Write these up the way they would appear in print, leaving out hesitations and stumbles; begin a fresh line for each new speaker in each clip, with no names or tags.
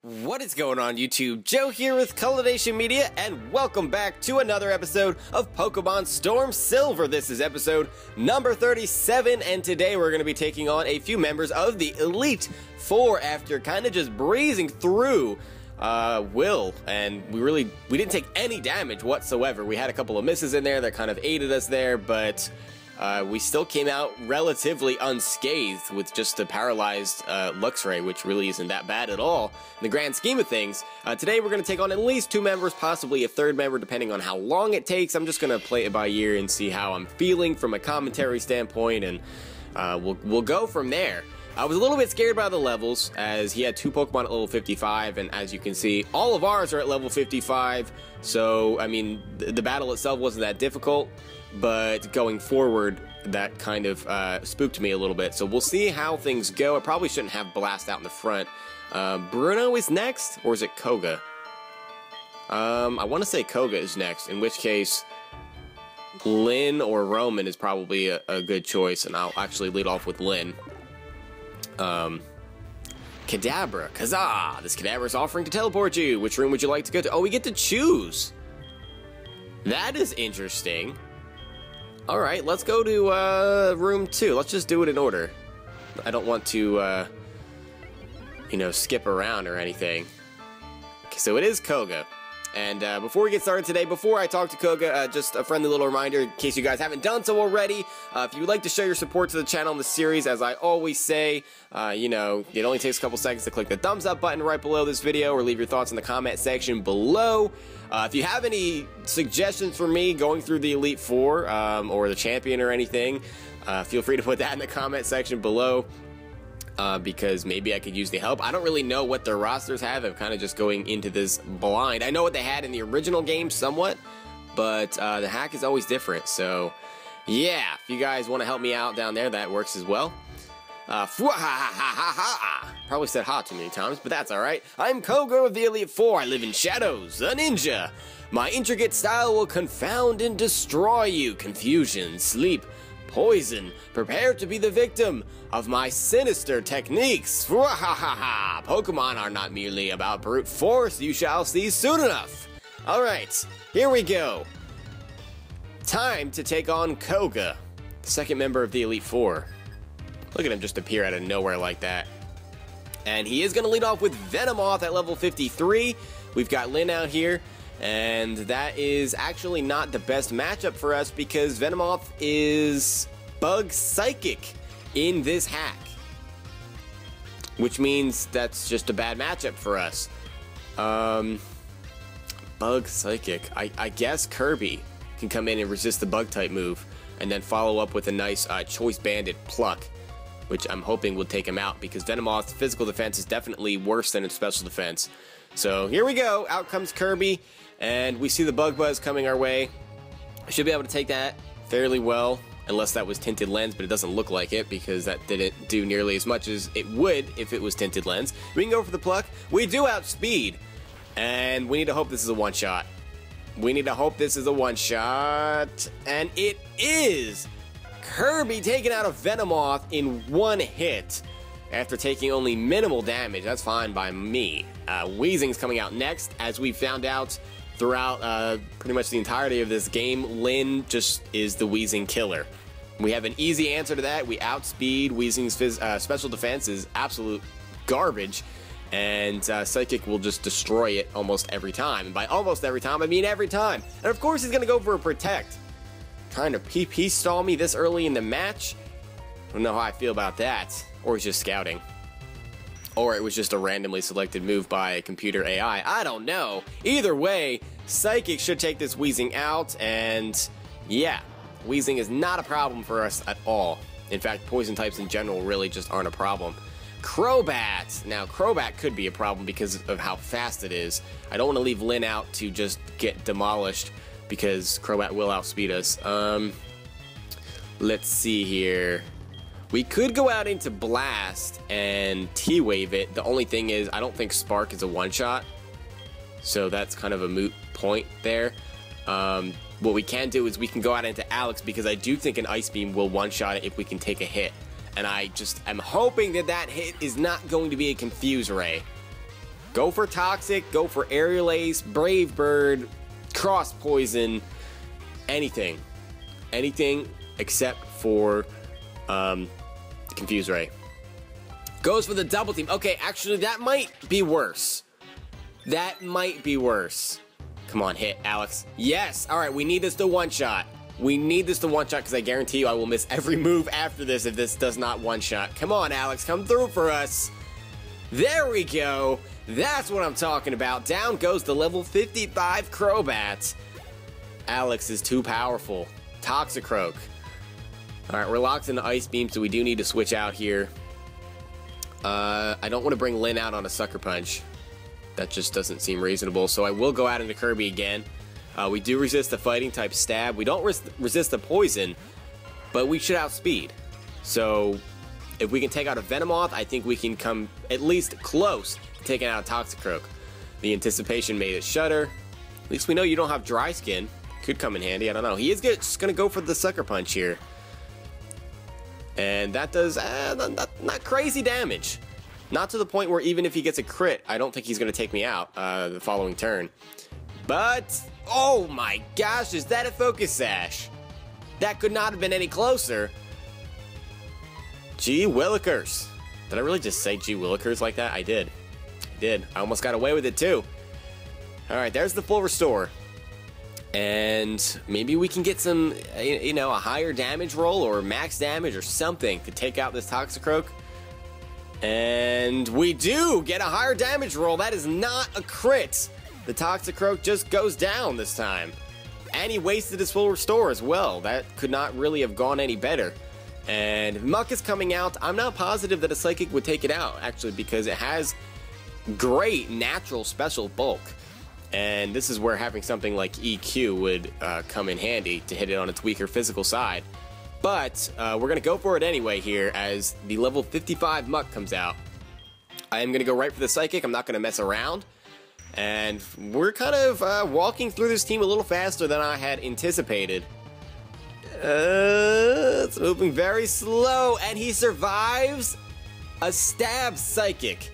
What is going on YouTube? Joe here with Cultivation Media, and welcome back to another episode of Pokemon Storm Silver. This is episode number 37, and today we're going to be taking on a few members of the Elite Four after kind of just breezing through Will, and we didn't take any damage whatsoever. We had a couple of misses in there that kind of aided us there, but we still came out relatively unscathed with just a paralyzed Luxray, which really isn't that bad at all in the grand scheme of things. Today we're going to take on at least two members, possibly a third member, depending on how long it takes. I'm just going to play it by ear and see how I'm feeling from a commentary standpoint, and we'll go from there. I was a little bit scared by the levels, as he had two Pokemon at level 55, and as you can see, all of ours are at level 55, so, I mean, the battle itself wasn't that difficult, but going forward, that kind of spooked me a little bit, so we'll see how things go. I probably shouldn't have Blast out in the front. Bruno is next, or is it Koga? I want to say Koga is next, in which case, Lynn or Roman is probably a good choice, and I'll actually lead off with Lynn. Kadabra, Kazaa! This Kadabra is offering to teleport you. Which room would you like to go to? Oh, we get to choose! That is interesting. Alright, let's go to, room 2. Let's just do it in order. I don't want to, you know, skip around or anything. Okay, so it is Koga. And before we get started today, before I talk to Koga, just a friendly little reminder in case you guys haven't done so already. If you would like to show your support to the channel and the series, as I always say, you know, it only takes a couple seconds to click the thumbs up button right below this video or leave your thoughts in the comment section below. If you have any suggestions for me going through the Elite Four or the Champion or anything, feel free to put that in the comment section below. Because maybe I could use the help. I don't really know what their rosters have. I'm kind of just going into this blind. I know what they had in the original game somewhat, but the hack is always different. So, yeah, if you guys want to help me out down there, that works as well. Probably said ha too many times, but that's alright. I'm Koga of the Elite Four. I live in shadows, a ninja. My intricate style will confound and destroy you. Confusion, sleep, poison, prepare to be the victim of my sinister techniques. Pokemon are not merely about brute force, you shall see soon enough. Alright, here we go. Time to take on Koga, the second member of the Elite Four. Look at him just appear out of nowhere like that. And he is going to lead off with Venomoth at level 53. We've got Lynn out here. And that is actually not the best matchup for us because Venomoth is Bug Psychic in this hack. Which means that's just a bad matchup for us. Bug Psychic. I guess Kirby can come in and resist the Bug type move and then follow up with a nice Choice Banded Pluck, which I'm hoping will take him out because Venomoth's physical defense is definitely worse than its special defense. So here we go. Out comes Kirby. And we see the Bug Buzz coming our way. I should be able to take that fairly well, unless that was Tinted Lens, but it doesn't look like it because that didn't do nearly as much as it would if it was Tinted Lens. We can go for the Pluck. We do outspeed, and we need to hope this is a one-shot. We need to hope this is a one-shot, and it is! Kirby taking out a Venomoth in one hit after taking only minimal damage. That's fine by me. Weezing's coming out next, as we found out throughout pretty much the entirety of this game. Lynn just is the Weezing killer. We have an easy answer to that. We outspeed. Weezing's special defense is absolute garbage, and Psychic will just destroy it almost every time. And by almost every time, I mean every time. And of course he's going to go for a Protect. Trying to PP stall me this early in the match? I don't know how I feel about that. Or he's just scouting. Or it was just a randomly selected move by a computer AI. I don't know. Either way, Psychic should take this Weezing out, and yeah, Weezing is not a problem for us at all. In fact, poison types in general really just aren't a problem. Crobat! Now, Crobat could be a problem because of how fast it is. I don't want to leave Lynn out to just get demolished because Crobat will outspeed us. Let's see here. We could go out into Blast and T-Wave it. The only thing is, I don't think Spark is a one-shot. So that's kind of a moot point there. What we can do is we can go out into Alex because I do think an Ice Beam will one-shot it if we can take a hit. And I just am hoping that that hit is not going to be a Confuse Ray. Go for Toxic, go for Aerial Ace, Brave Bird, Cross Poison, anything. Anything except for Confuse Ray. Goes for the double team. Okay, actually, that might be worse. That might be worse. Come on, hit, Alex. Yes! Alright, we need this to one-shot. We need this to one-shot because I guarantee you I will miss every move after this if this does not one-shot. Come on, Alex, come through for us. There we go. That's what I'm talking about. Down goes the level 55 Crobat. Alex is too powerful. Toxicroak. Alright, we're locked into Ice Beam, so we do need to switch out here. I don't want to bring Lynn out on a Sucker Punch. That just doesn't seem reasonable, so I will go out into Kirby again. We do resist the Fighting type Stab. We don't resist the Poison, but we should outspeed. So, if we can take out a Venomoth, I think we can come at least close to taking out a Toxicroak. The Anticipation made it Shudder. At least we know you don't have Dry Skin. Could come in handy, I don't know. He is just going to go for the Sucker Punch here. And that does not crazy damage. Not to the point where even if he gets a crit, I don't think he's going to take me out the following turn. But, oh my gosh, is that a Focus Sash? That could not have been any closer. Gee Willikers. Did I really just say gee Willikers like that? I did. I almost got away with it too. Alright, there's the full restore. And maybe we can get some, you know, a higher damage roll or max damage or something to take out this Toxicroak. And we do get a higher damage roll. That is not a crit. The Toxicroak just goes down this time. And he wasted his full restore as well. That could not really have gone any better. And Muck is coming out. I'm not positive that a Psychic would take it out, actually, because it has great natural special bulk. And this is where having something like EQ would come in handy to hit it on its weaker physical side. But we're going to go for it anyway here as the level 55 Muck comes out. I am going to go right for the Psychic. I'm not going to mess around. And we're kind of walking through this team a little faster than I had anticipated. It's moving very slow, and he survives a Stab Psychic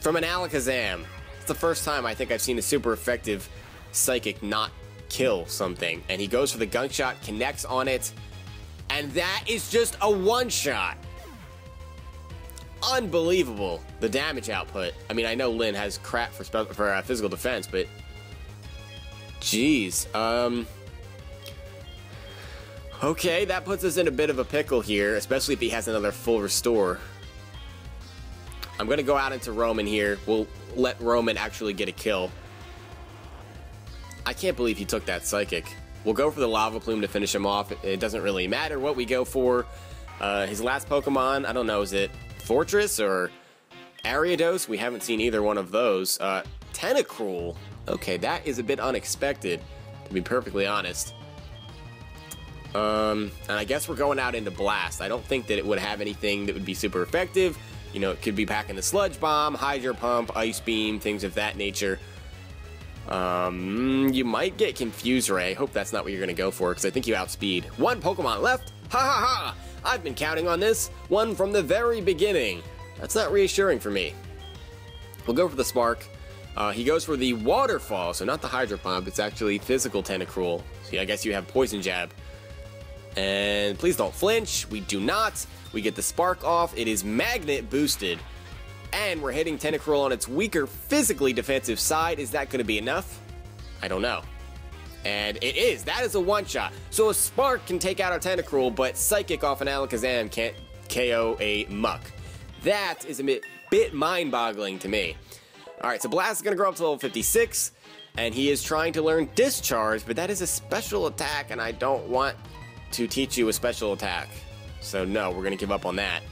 from an Alakazam. It's the first time I think I've seen a super effective Psychic not kill something. And he goes for the Gunk Shot, connects on it, and that is just a one-shot. Unbelievable, the damage output. I mean, I know Lynn has crap for physical defense, but jeez. Okay, that puts us in a bit of a pickle here, especially if he has another full restore. I'm gonna go out into Roman here. We'll let Roman actually get a kill. I can't believe he took that Psychic. We'll go for the Lava Plume to finish him off. It doesn't really matter what we go for. His last Pokemon, I don't know, is it Fortress or Ariados? We haven't seen either one of those. Tentacruel. Okay, that is a bit unexpected, to be perfectly honest. And I guess we're going out into Blast. I don't think that it would have anything that would be super effective. You know, it could be packing the Sludge Bomb, Hydro Pump, Ice Beam, things of that nature. You might get Confuse Ray. I hope that's not what you're going to go for, because I think you outspeed. One Pokemon left? Ha ha ha! I've been counting on this one from the very beginning. That's not reassuring for me. We'll go for the Spark. He goes for the Waterfall, so not the Hydro Pump. It's actually Physical Tentacruel. So I guess you have Poison Jab. And please don't flinch. We do not. We get the Spark off. It is Magnet boosted. And we're hitting Tentacruel on its weaker, physically defensive side. Is that going to be enough? I don't know. And it is. That is a one-shot. So a Spark can take out a Tentacruel, but Psychic off an Alakazam can't KO a Muck. That is a bit mind-boggling to me. Alright, so Blast is going to grow up to level 56. And he is trying to learn Discharge, but that is a special attack, and I don't want to teach you a special attack. So no, we're going to give up on that.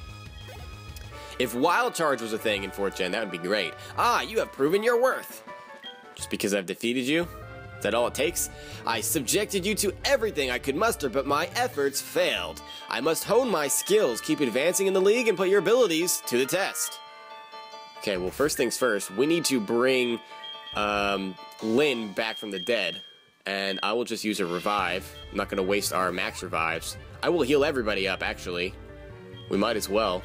If Wild Charge was a thing in 4th Gen, that would be great. Ah, you have proven your worth. Just because I've defeated you? Is that all it takes? I subjected you to everything I could muster, but my efforts failed. I must hone my skills, keep advancing in the league, and put your abilities to the test. Okay, well, first things first, we need to bring Lynn back from the dead. And I will just use a revive. I'm not going to waste our max revives. I will heal everybody up, actually. We might as well.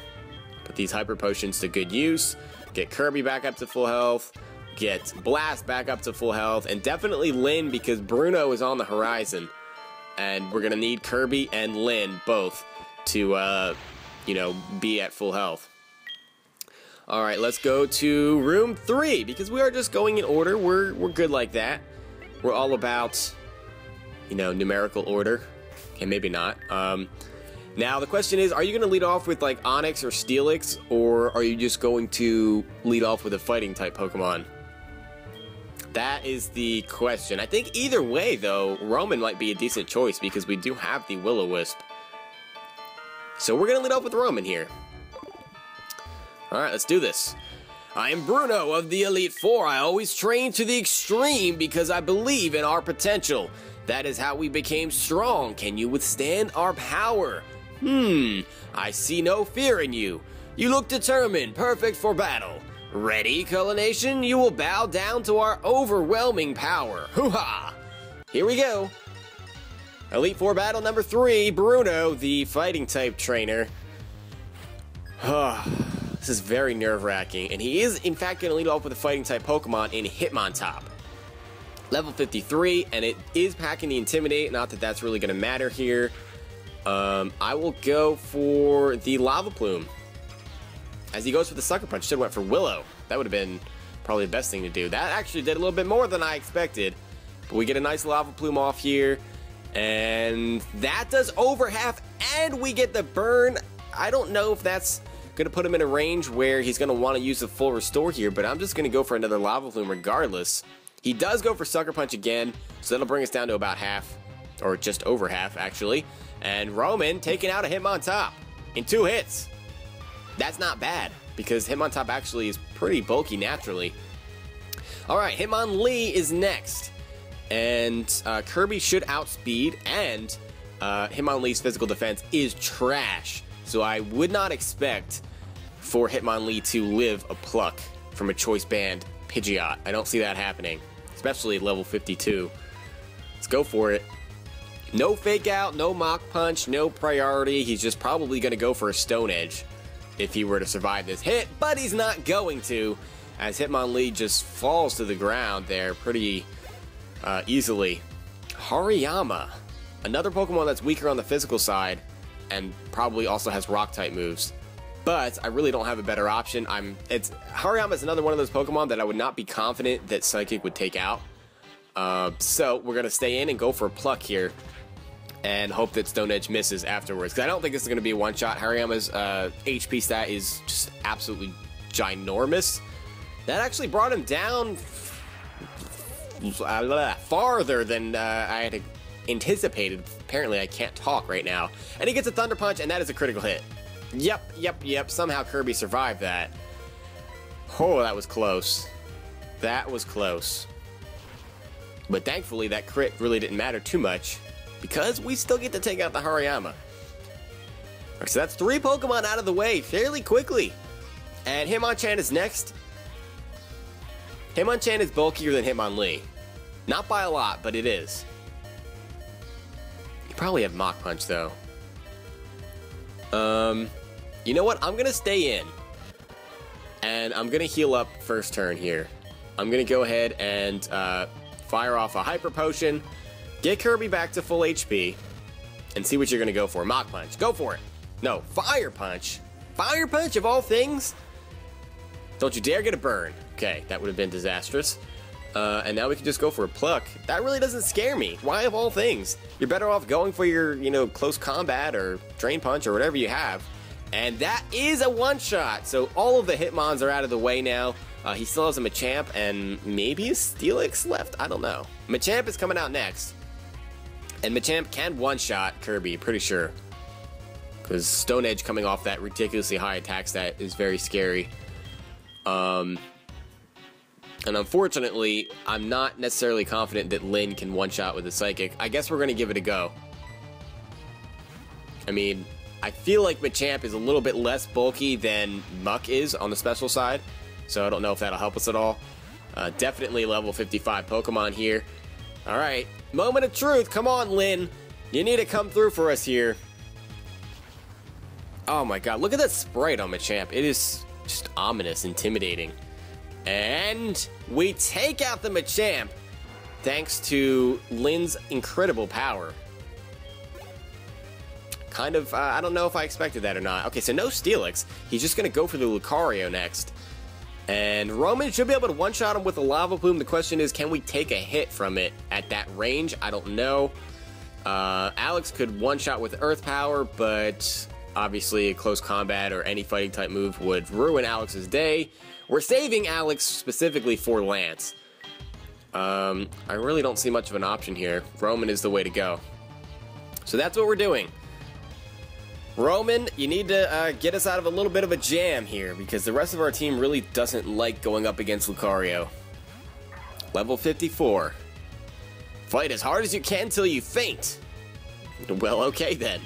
Put these hyper potions to good use. Get Kirby back up to full health. Get Blast back up to full health. And definitely Lyn, because Bruno is on the horizon. And we're going to need Kirby and Lyn both to, you know, be at full health. Alright, let's go to room 3, because we are just going in order. We're good like that. We're all about, you know, numerical order. Okay, maybe not. Now, the question is, are you going to lead off with, like, Onix or Steelix, or are you just going to lead off with a fighting-type Pokemon? That is the question. I think either way, though, Roman might be a decent choice, because we do have the Will-O-Wisp. So we're going to lead off with Roman here. Alright, let's do this. I am Bruno of the Elite Four. I always train to the extreme because I believe in our potential. That is how we became strong. Can you withstand our power? I see no fear in you. You look determined, perfect for battle. Ready, Color Nation? You will bow down to our overwhelming power. Hoo-ha! Here we go. Elite Four battle number 3, Bruno, the fighting type trainer. This is very nerve-wracking, and he is, in fact, going to lead off with a fighting-type Pokemon in Hitmontop. Level 53, and it is packing the Intimidate, not that that's really going to matter here. I will go for the Lava Plume. As he goes for the Sucker Punch, should have went for Willow. That would have been probably the best thing to do. That actually did a little bit more than I expected. But we get a nice Lava Plume off here, and that does over half, and we get the burn. I don't know if that's going to put him in a range where he's going to want to use the full restore here, but I'm just going to go for another Lava Plume regardless. He does go for Sucker Punch again, so that'll bring us down to about half, or just over half, actually. And Roman taking out a Hitmontop in 2 hits. That's not bad, because Hitmontop actually is pretty bulky naturally. Alright, Hitmonlee is next. And Kirby should outspeed, and Hitmonlee's physical defense is trash. So I would not expect for Hitmonlee to live a Pluck from a Choice Band Pidgeot. I don't see that happening, especially at level 52. Let's go for it. No Fake Out, no Mach Punch, no priority. He's just probably going to go for a Stone Edge if he were to survive this hit, but he's not going to, as Hitmonlee just falls to the ground there pretty easily. Hariyama, another Pokemon that's weaker on the physical side, and probably also has Rock-type moves. But I really don't have a better option. Hariyama is another one of those Pokemon that I would not be confident that Psychic would take out. So we're going to stay in and go for a Pluck here, and hope that Stone Edge misses afterwards, because I don't think this is going to be a one-shot. Hariyama's HP stat is just absolutely ginormous. That actually brought him down farther than I had anticipated. Apparently I can't talk right now. And he gets a Thunder Punch, and that is a critical hit. Yep. Somehow Kirby survived that. Oh, that was close. That was close. But thankfully that crit really didn't matter too much, because we still get to take out the Hariyama. Right, so that's 3 Pokemon out of the way fairly quickly. And Hitmonchan is next. Hitmonchan is bulkier than Hitmonlee. Not by a lot, but it is. You probably have Mach Punch, though. You know what? I'm going to stay in. And I'm going to heal up first turn here. I'm going to go ahead and fire off a Hyper Potion, get Kirby back to full HP, and see what you're going to go for. Mach Punch. Go for it. No, Fire Punch. Fire Punch of all things? Don't you dare get a burn. Okay, that would have been disastrous. And now we can just go for a Pluck. That really doesn't scare me. Why of all things? You're better off going for your, you know, close combat or Drain Punch or whatever you have. And that is a one-shot. So all of the Hitmons are out of the way now. He still has a Machamp and maybe a Steelix left? I don't know. Machamp is coming out next. And Machamp can one-shot Kirby, pretty sure. Because Stone Edge coming off that ridiculously high attack stat is very scary. And unfortunately, I'm not necessarily confident that Lyn can one-shot with a Psychic. I guess we're going to give it a go. I mean, I feel like Machamp is a little bit less bulky than Muck is on the special side. So I don't know if that'll help us at all. Definitely level 55 Pokemon here. Alright, moment of truth. Come on, Lyn. You need to come through for us here. Oh my god, look at that sprite on Machamp. It is Just ominous, intimidating. And we take out the Machamp thanks to Lynn's incredible power. Kind of, I don't know if I expected that or not. Okay, so no Steelix. He's just going to go for the Lucario next. And Roman should be able to one-shot him with a Lava Plume. The question is, can we take a hit from it at that range? I don't know. Alex could one-shot with Earth Power, but obviously a close combat or any fighting type move would ruin Alex's day. We're saving Alex specifically for Lance. I really don't see much of an option here. Roman is the way to go. So that's what we're doing. Roman, you need to get us out of a little bit of a jam here, because the rest of our team really doesn't like going up against Lucario. Level 54. Fight as hard as you can till you faint. Well, okay then.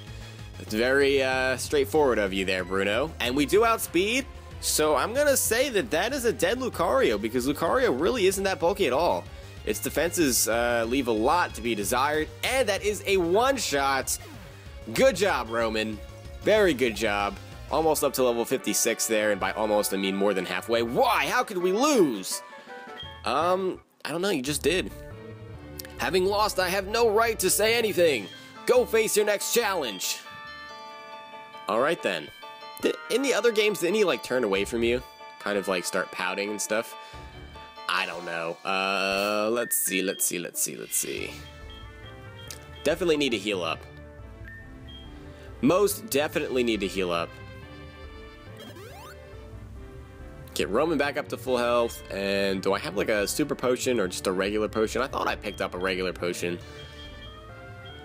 That's very straightforward of you there, Bruno. And we do outspeed, so I'm going to say that that is a dead Lucario, because Lucario really isn't that bulky at all. Its defenses leave a lot to be desired, and that is a one-shot. Good job, Roman. Very good job. Almost up to level 56 there, and by almost I mean more than halfway. Why? How could we lose? I don't know, you just did. Having lost, I have no right to say anything. Go face your next challenge. Alright then. In the other games, didn't he like turn away from you? Kind of like start pouting and stuff? I don't know. Let's see. Definitely need to heal up. Most definitely need to heal up. Get Roman back up to full health. And do I have like a super potion or just a regular potion? I thought I picked up a regular potion.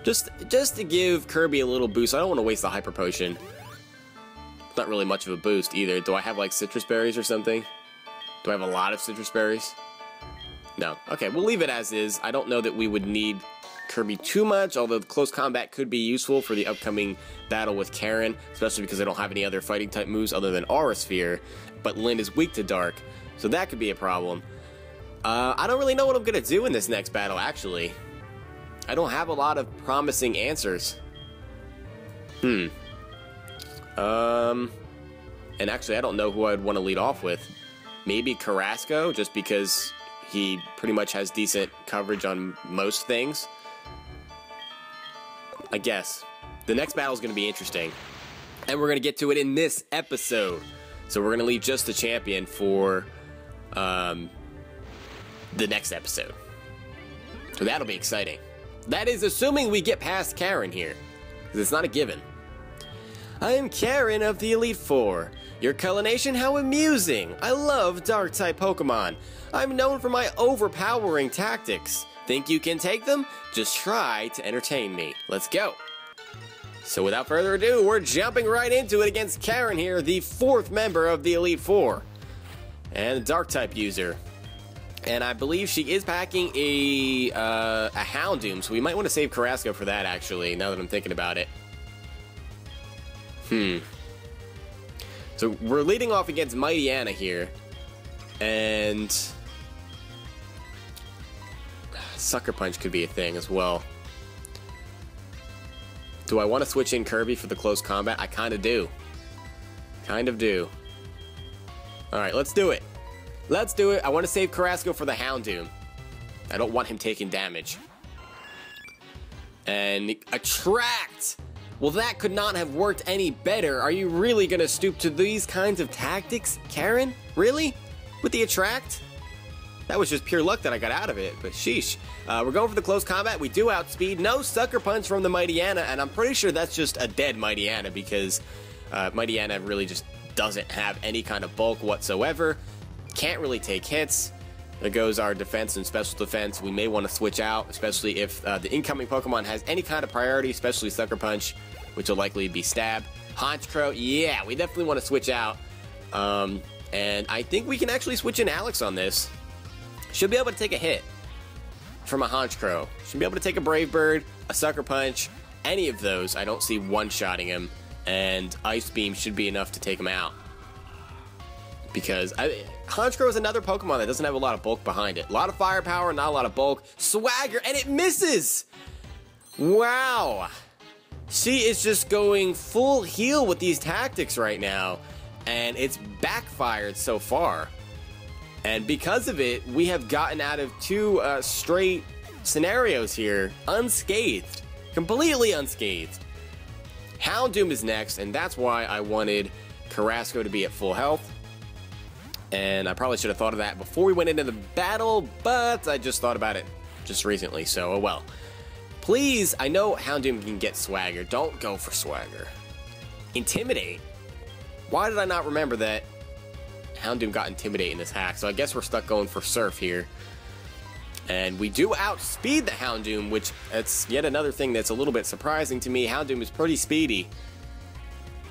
Just to give Kirby a little boost. I don't want to waste the hyper potion. It's not really much of a boost either. Do I have like citrus berries or something? Do I have a lot of citrus berries? No. Okay, we'll leave it as is. I don't know that we would need Kirby too much, although the close combat could be useful for the upcoming battle with Karen, especially because I don't have any other fighting type moves other than Aura Sphere, but Lyn is weak to Dark, so that could be a problem. I don't really know what I'm going to do in this next battle, actually. I don't have a lot of promising answers. And actually, I don't know who I'd want to lead off with. Maybe Carrasco, just because he pretty much has decent coverage on most things. I guess. The next battle is going to be interesting. And we're going to get to it in this episode. So we're going to leave just the champion for the next episode. So that'll be exciting. That is assuming we get past Karen here. Because it's not a given. I am Karen of the Elite Four. Your Culination, how amusing! I love Dark-type Pokemon. I'm known for my overpowering tactics. Think you can take them? Just try to entertain me. Let's go. So without further ado, we're jumping right into it against Karen here, the 4th member of the Elite Four. And a Dark-type user. And I believe she is packing a Houndoom, so we might want to save Carrasco for that, actually, now that I'm thinking about it. So we're leading off against Mighty Anna here, and Sucker Punch could be a thing as well. Do I want to switch in Kirby for the close combat? I kind of do. Kind of do. Alright, let's do it. Let's do it. I want to save Carrasco for the Houndoom. I don't want him taking damage. And Attract! Well, that could not have worked any better. Are you really going to stoop to these kinds of tactics, Karen? Really? With the Attract? That was just pure luck that I got out of it, but sheesh. We're going for the close combat. We do outspeed. No Sucker Punch from the Mighty Anna, and I'm pretty sure that's just a dead Mighty Anna because Mighty Anna really just doesn't have any kind of bulk whatsoever. Can't really take hits. There goes our defense and special defense. We may want to switch out, especially if the incoming Pokemon has any kind of priority, especially Sucker Punch, which will likely be Stab. Honchkrow, yeah, we definitely want to switch out. And I think we can actually switch in Alex on this. Should be able to take a hit from a Honchkrow. Should be able to take a Brave Bird, a Sucker Punch, any of those. I don't see one-shotting him, and Ice Beam should be enough to take him out. Because Honchkrow is another Pokemon that doesn't have a lot of bulk behind it. A lot of firepower, not a lot of bulk. Swagger, and it misses! Wow. She is just going full heal with these tactics right now. and it's backfired so far. And because of it, we have gotten out of 2 straight scenarios here unscathed. Completely unscathed. Houndoom is next, and that's why I wanted Carrasco to be at full health. And I probably should have thought of that before we went into the battle, but I just thought about it just recently, so oh well. Please, I know Houndoom can get Swagger. Don't go for Swagger. Intimidate? Why did I not remember that Houndoom got Intimidate in this hack? So I guess we're stuck going for Surf here. And we do outspeed the Houndoom, which that's yet another thing that's a little bit surprising to me. Houndoom is pretty speedy.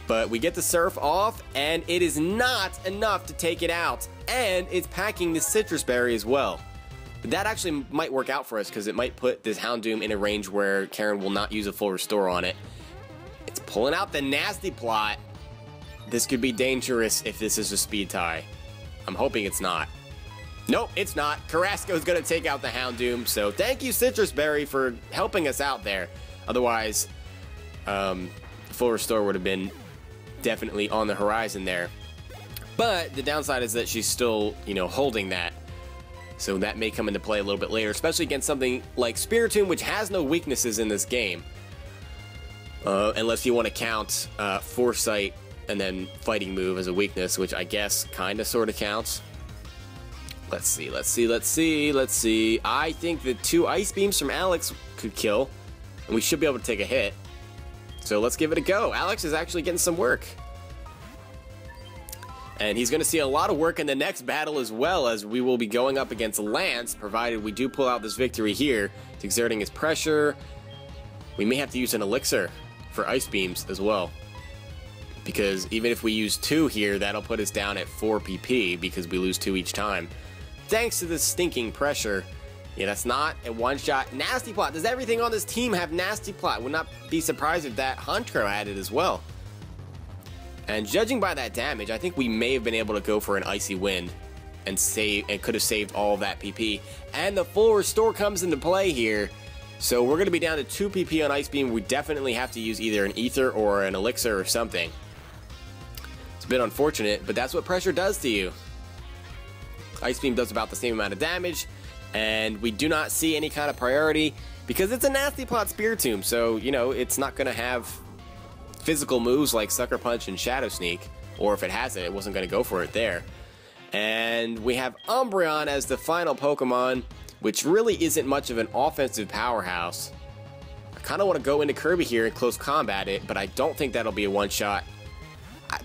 But we get the Surf off, and it is not enough to take it out. And it's packing the Citrus Berry as well. But that actually might work out for us, because it might put this Houndoom in a range where Karen will not use a full restore on it. It's pulling out the Nasty Plot. This could be dangerous if this is a speed tie. I'm hoping it's not. Nope, it's not. Carrasco's going to take out the Houndoom, so thank you, Citrus Berry, for helping us out there. Otherwise, full restore would have been definitely on the horizon there. But the downside is that she's still, holding that. So that may come into play a little bit later, especially against something like Spiritomb, which has no weaknesses in this game. Unless you want to count Foresight and then Fighting Move as a weakness, which I guess kind of sort of counts. Let's see. I think the 2 Ice Beams from Alex could kill, and we should be able to take a hit. So let's give it a go. Alex is actually getting some work. And he's going to see a lot of work in the next battle as well, as we will be going up against Lance, provided we do pull out this victory here. It's exerting his pressure. We may have to use an Elixir for Ice Beams as well. Because even if we use 2 here, that'll put us down at 4 PP, because we lose 2 each time. Thanks to this stinking pressure. Yeah, that's not a one-shot. Nasty Plot. Does everything on this team have Nasty Plot? Would not be surprised if that Huntro had it as well. And judging by that damage, I think we may have been able to go for an Icy Wind and could have saved all of that PP. And the full restore comes into play here. So we're going to be down to 2 PP on Ice Beam. We definitely have to use either an Ether or an Elixir or something. It's a bit unfortunate, but that's what pressure does to you. Ice Beam does about the same amount of damage, and we do not see any kind of priority because it's a Nasty Plot Spiritomb, so, it's not going to have physical moves like Sucker Punch and Shadow Sneak, or if it has it wasn't going to go for it there. And we have Umbreon as the final Pokemon, which really isn't much of an offensive powerhouse. I kind of want to go into Kirby here and close combat it, but I don't think that'll be a one-shot.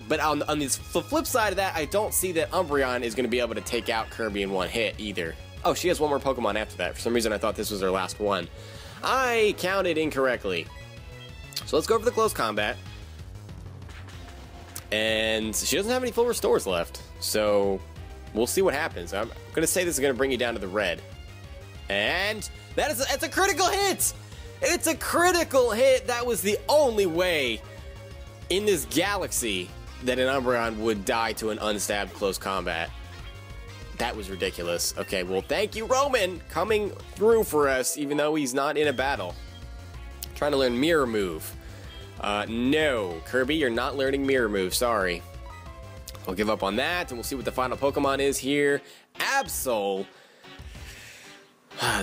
But on the flip side of that, I don't see that Umbreon is going to be able to take out Kirby in one hit either. Oh, she has one more Pokemon after that. For some reason, I thought this was her last one. I counted incorrectly. So let's go for the close combat. And she doesn't have any full restores left. So we'll see what happens. I'm going to say this is going to bring you down to the red. And it's a critical hit! It's a critical hit! That was the only way in this galaxy that an Umbreon would die to an unstabbed close combat. That was ridiculous. Okay, well, thank you, Roman, coming through for us, even though he's not in a battle. Trying to learn Mirror Move. No, Kirby, you're not learning Mirror Move, sorry. I'll give up on that, and we'll see what the final Pokemon is here. Absol.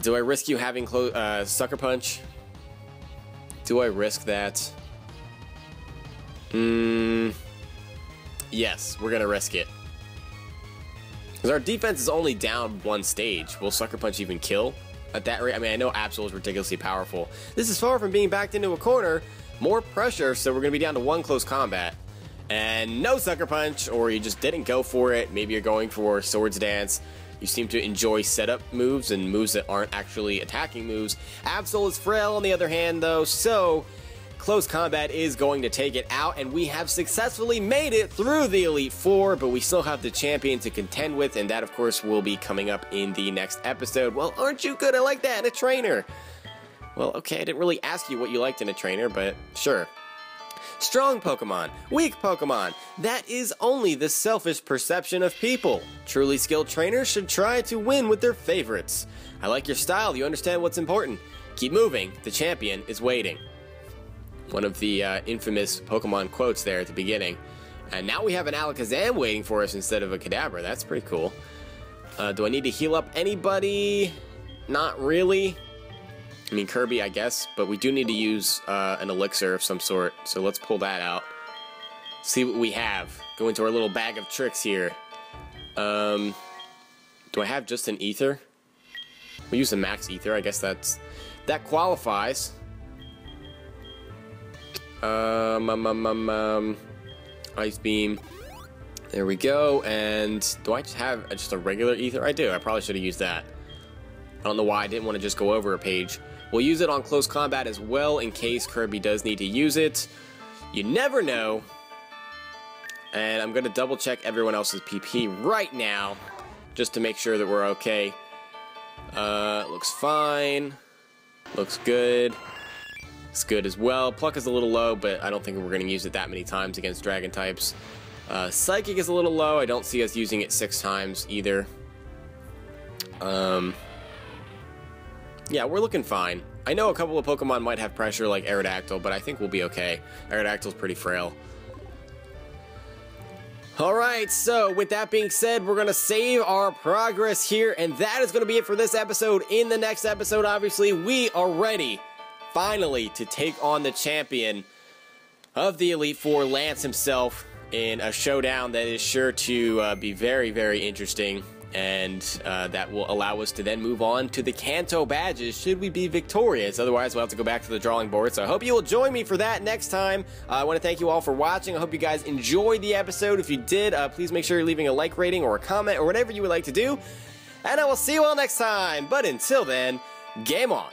Do I risk you having Sucker Punch? Do I risk that? Yes, we're gonna risk it. Because our defense is only down 1 stage. Will Sucker Punch even kill at that rate? I mean, I know Absol is ridiculously powerful. This is far from being backed into a corner. More pressure, so we're gonna be down to 1 close combat. And no Sucker Punch, or you just didn't go for it. Maybe you're going for Swords Dance. You seem to enjoy setup moves and moves that aren't actually attacking moves. Absol is frail on the other hand, though, so close combat is going to take it out, and we have successfully made it through the Elite Four, but we still have the champion to contend with, and that, of course, will be coming up in the next episode. Well, aren't you good? I like that in a trainer. Well, okay, I didn't really ask you what you liked in a trainer, but sure. Strong Pokemon, weak Pokemon, that is only the selfish perception of people. Truly skilled trainers should try to win with their favorites. I like your style, you understand what's important. Keep moving, the champion is waiting. One of the infamous Pokemon quotes there at the beginning. And now we have an Alakazam waiting for us instead of a Kadabra. That's pretty cool. Do I need to heal up anybody? Not really. I mean, Kirby, I guess. But we do need to use an elixir of some sort. So let's pull that out. See what we have. Go into our little bag of tricks here. Do I have just an ether? We use the max ether. I guess that qualifies. Ice beam. There we go. And do I just have just a regular ether? I do. I probably should have used that. I don't know why I didn't want to just go over a page. We'll use it on close combat as well in case Kirby does need to use it. You never know. And I'm going to double check everyone else's PP right now just to make sure that we're okay. Looks fine. Looks good. It's good as well. Pluck is a little low, but I don't think we're going to use it that many times against dragon types. Psychic is a little low. I don't see us using it 6 times either. Yeah, we're looking fine. I know a couple of Pokemon might have pressure like Aerodactyl, but I think we'll be okay. Aerodactyl's pretty frail. Alright, so with that being said, we're going to save our progress here, and that is going to be it for this episode. In the next episode, obviously, we are ready, finally, to take on the champion of the Elite Four, Lance himself, in a showdown that is sure to be very, very interesting. And that will allow us to then move on to the Kanto badges should we be victorious. Otherwise, we'll have to go back to the drawing board. So I hope you will join me for that next time. I want to thank you all for watching. I hope you guys enjoyed the episode. If you did, please make sure you're leaving a like rating or a comment or whatever you would like to do. And I will see you all next time. But until then, game on.